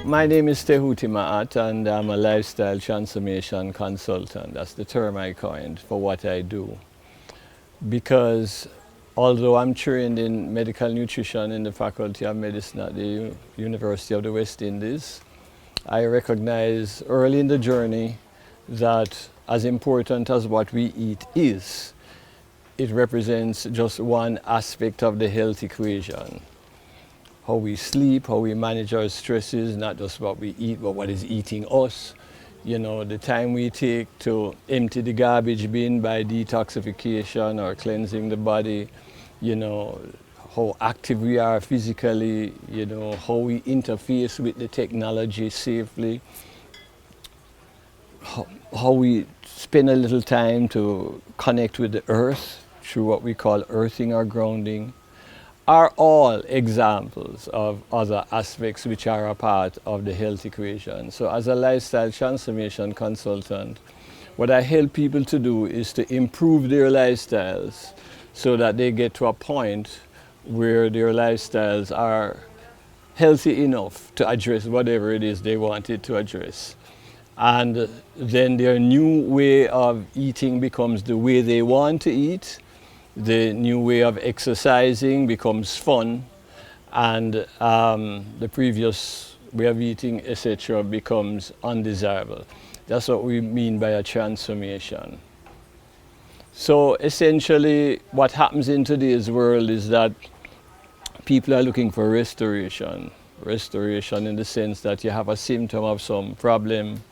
My name is Tehuti Maat and I'm a lifestyle transformation consultant. That's the term I coined for what I do. Because although I'm trained in medical nutrition in the Faculty of Medicine at the University of the West Indies, I recognize early in the journey that as important as what we eat is, it represents just one aspect of the health equation. How we sleep, how we manage our stresses, not just what we eat, but what is eating us. You know, the time we take to empty the garbage bin by detoxification or cleansing the body, you know, how active we are physically, you know, how we interface with the technology safely, how we spend a little time to connect with the earth through what we call earthing or grounding, are all examples of other aspects which are a part of the health equation. So as a lifestyle transformation consultant, what I help people to do is to improve their lifestyles so that they get to a point where their lifestyles are healthy enough to address whatever it is they wanted to address. And then their new way of eating becomes the way they want to eat. The new way of exercising becomes fun, and the previous way of eating, etc., becomes undesirable. That's what we mean by a transformation. So essentially, what happens in today's world is that people are looking for restoration. Restoration in the sense that you have a symptom of some problem,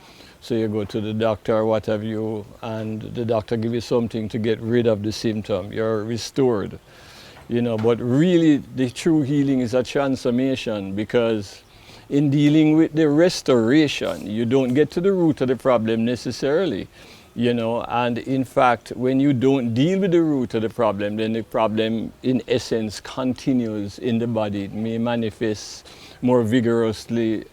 so you go to the doctor or what have you, and the doctor gives you something to get rid of the symptom. You're restored, you know. But really, the true healing is a transformation, because in dealing with the restoration, you don't get to the root of the problem necessarily, you know. And in fact, when you don't deal with the root of the problem, then the problem, in essence, continues in the body. It may manifest more vigorously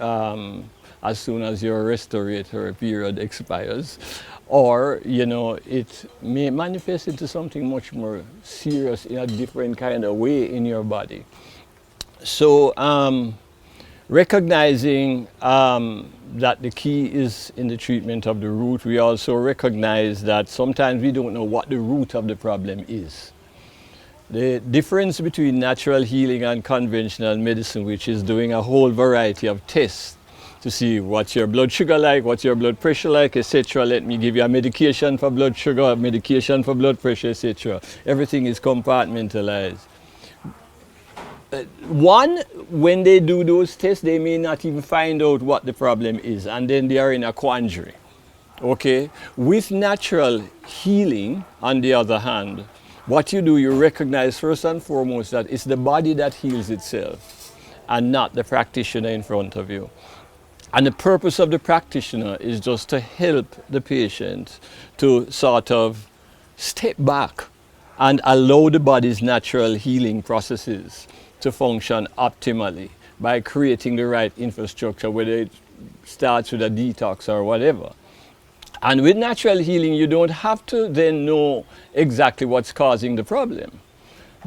as soon as your respiratory period expires, or, you know, it may manifest into something much more serious in a different kind of way in your body. So recognizing that the key is in the treatment of the root, we also recognize that sometimes we don't know what the root of the problem is. The difference between natural healing and conventional medicine, which is doing a whole variety of tests to see what's your blood sugar like, what's your blood pressure like, etc. Let me give you a medication for blood sugar, a medication for blood pressure, etc. Everything is compartmentalized. One, when they do those tests, they may not even find out what the problem is, and then they are in a quandary. Okay? With natural healing, on the other hand, what you do, you recognize first and foremost that it's the body that heals itself and not the practitioner in front of you. And the purpose of the practitioner is just to help the patient to sort of step back and allow the body's natural healing processes to function optimally by creating the right infrastructure, whether it starts with a detox or whatever. And with natural healing, you don't have to then know exactly what's causing the problem.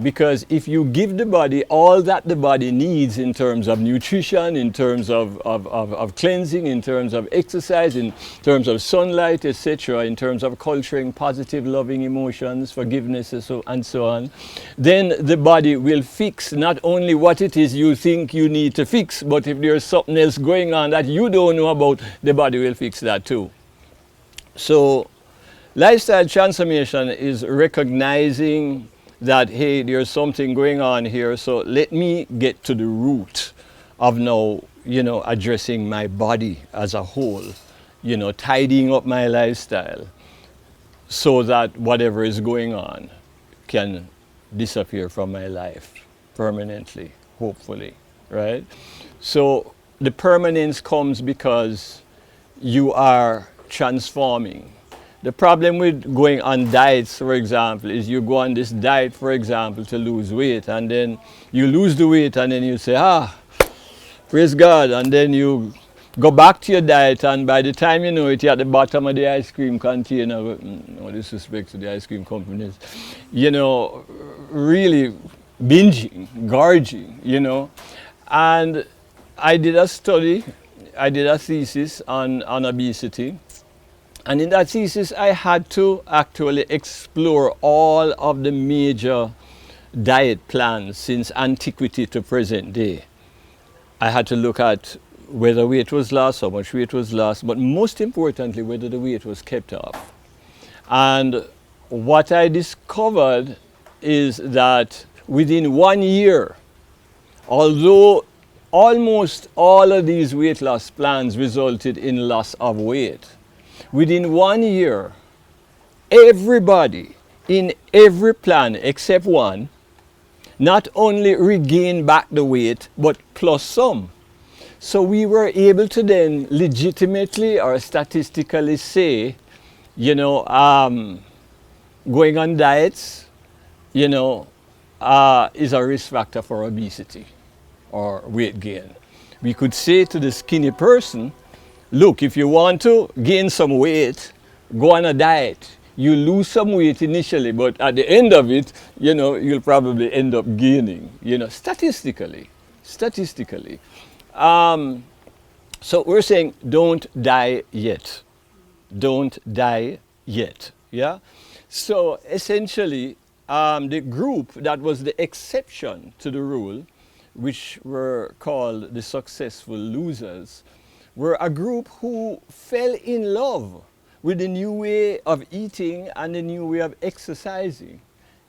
Because if you give the body all that the body needs in terms of nutrition, in terms of cleansing, in terms of exercise, in terms of sunlight, etc., in terms of culturing positive, loving emotions, forgiveness, and so on, then the body will fix not only what it is you think you need to fix, but if there's something else going on that you don't know about, the body will fix that too. So lifestyle transformation is recognizing that, hey, there's something going on here, so let me get to the root of now, you know, addressing my body as a whole, you know, tidying up my lifestyle so that whatever is going on can disappear from my life permanently, hopefully, right? So the permanence comes because you are transforming. The problem with going on diets, for example, is you go on this diet, for example, to lose weight, and then you lose the weight, and then you say, praise God, and then you go back to your diet, and by the time you know it, you're at the bottom of the ice cream container. No disrespect to the ice cream companies. You know, really binging, gorging, you know. And I did a study I did a thesis on obesity. And in that thesis, I had to actually explore all of the major diet plans since antiquity to present day. I had to look at whether weight was lost, how much weight was lost, but most importantly, whether the weight was kept off. And what I discovered is that within 1 year, although almost all of these weight loss plans resulted in loss of weight, within 1 year, everybody in every plan except one not only regained back the weight, but plus some. So we were able to then legitimately or statistically say, you know, going on diets, you know, is a risk factor for obesity or weight gain. We could say to the skinny person, look, if you want to gain some weight, go on a diet. You lose some weight initially, but at the end of it, you know, you'll probably end up gaining, you know, statistically. So we're saying don't die yet. Don't die yet, yeah? So essentially, the group that was the exception to the rule, which were called the successful losers, were a group who fell in love with the new way of eating and the new way of exercising,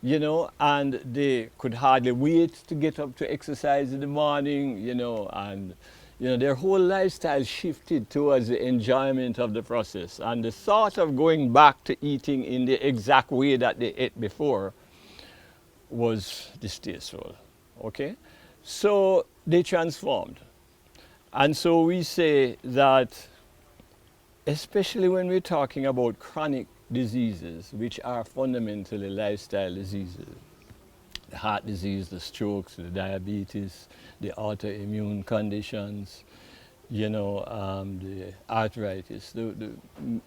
you know, and they could hardly wait to get up to exercise in the morning, you know, and, you know, their whole lifestyle shifted towards the enjoyment of the process. And the thought of going back to eating in the exact way that they ate before was distasteful, okay? So they transformed. And so we say that, especially when we're talking about chronic diseases, which are fundamentally lifestyle diseases, the heart disease, the strokes, the diabetes, the autoimmune conditions, you know, the arthritis,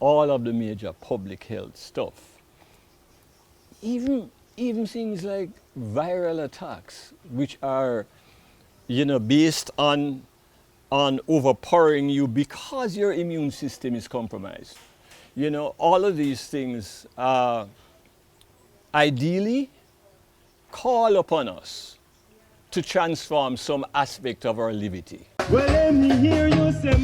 all of the major public health stuff. Even things like viral attacks, which are, you know, based on overpowering you because your immune system is compromised. You know, all of these things ideally call upon us to transform some aspect of our liberty. Well, let me hear you say,